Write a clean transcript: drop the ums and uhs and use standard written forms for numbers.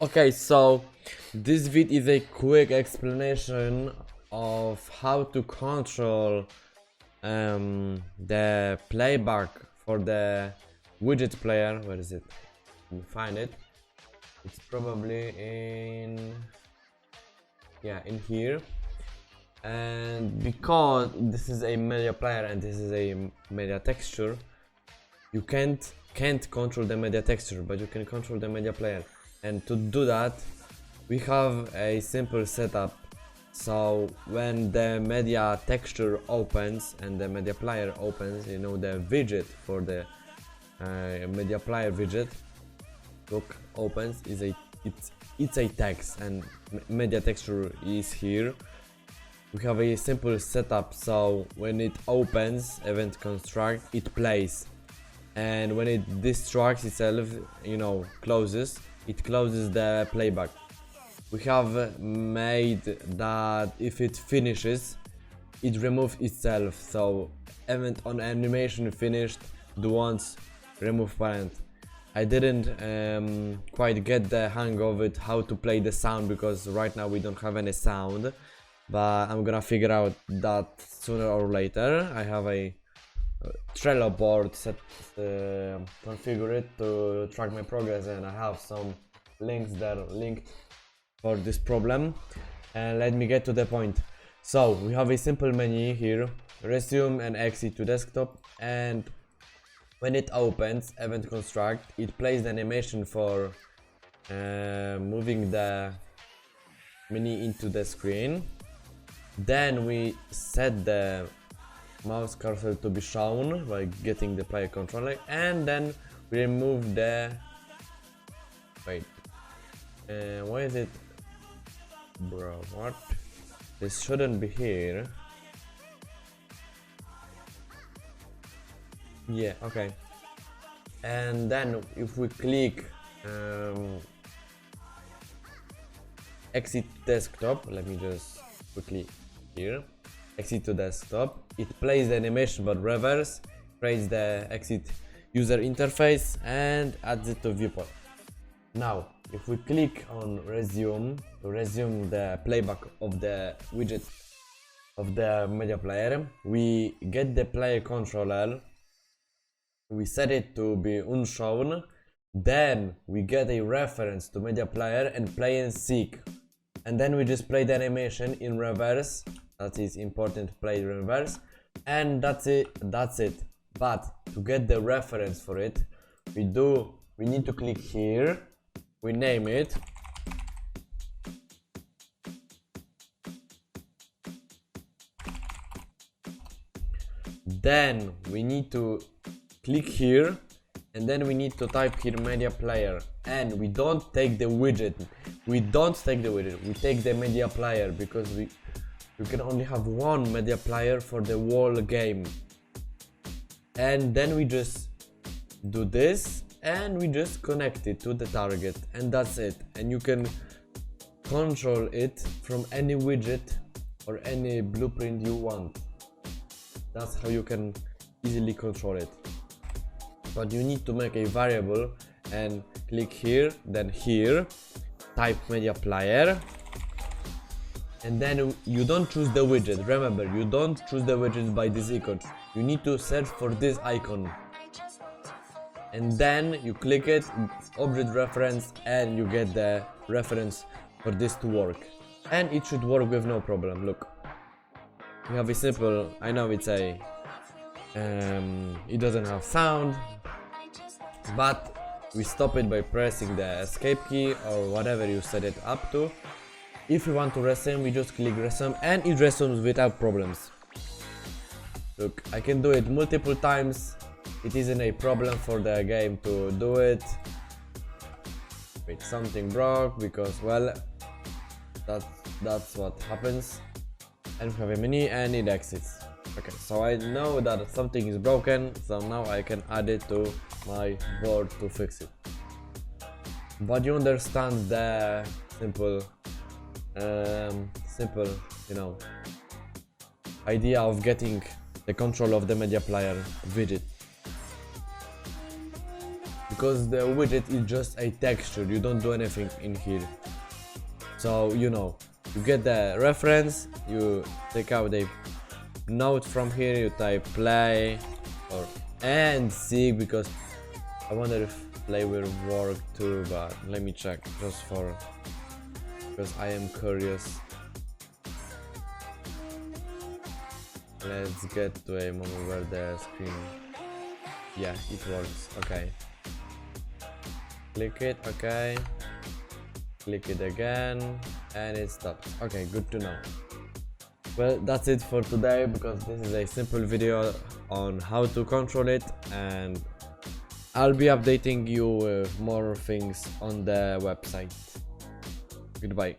Okay, so this vid is a quick explanation of how to control the playback for the widget player. Where is it? Let me find it. It's probably in here. And because this is a media player and this is a media texture, you can't control the media texture, but you can control the media player. And to do that, we have a simple setup. So when the media texture opens and the media player opens, you know, the widget for the media player widget opens is it's a text, and media texture is here. We have a simple setup, so when it opens event construct, it plays, and when it destructs itself, you know, closes, it closes the playback. We have made that if it finishes, it removes itself. So event on animation finished, do once, remove parent. I didn't quite get the hang of it, how to play the sound, because right now we don't have any sound, but I'm gonna figure out that sooner or later. I have a Trello board set configured to track my progress, and I have some links that are linked for this problem. And let me get to the point. So we have a simple menu here, resume and exit to desktop, and when it opens event construct, it plays the animation for moving the menu into the screen. Then we set the mouse cursor to be shown by getting the player controller, and then we remove the why is it, bro, what, this shouldn't be here. Yeah, okay. And then if we click exit desktop, let me just quickly here, exit to desktop, it plays the animation but reverse, creates the exit user interface and adds it to viewport. Now if we click on resume to resume the playback of the widget of the media player, we get the player controller, we set it to be unshown, then we get a reference to media player and play and seek, and then we just play the animation in reverse. That is important, play reverse, and that's it. But to get the reference for it, we need to click here, we name it, then we need to click here, and then we need to type here media player, and we don't take the widget, we take the media player, because we can only have one media player for the whole game. And then we just do this and we just connect it to the target, and that's it. And you can control it from any widget or any blueprint you want. That's how you can easily control it. But you need to make a variable and click here, then here, type media player, and then you don't choose the widget. Remember, you don't choose the widget by this icon, you need to search for this icon, and then you click it, object reference, and you get the reference for this to work, and it should work with no problem. Look, we have a simple, I know it's a it doesn't have sound, but we stop it by pressing the escape key or whatever you set it up to. If you want to resume, we just click resume and it resumes without problems. Look, I can do it multiple times, it isn't a problem for the game to do it. Wait, something broke, because well, that's what happens. And we have a menu and it exits. Okay, so I know that something is broken, so now I can add it to my board to fix it. But you understand the simple, you know, idea of getting the control of the media player widget. You because the widget is just a texture, you don't do anything in here. So you know, you get the reference, you take out a note from here, you type play or and see, because I wonder if play will work too, but let me check just for, because I am curious. Let's get to a moment where the screen, yeah, it works. Okay, click it, okay, click it again and it stops. Okay, good to know. Well, that's it for today, because this is a simple video on how to control it, and I'll be updating you with more things on the website. Goodbye.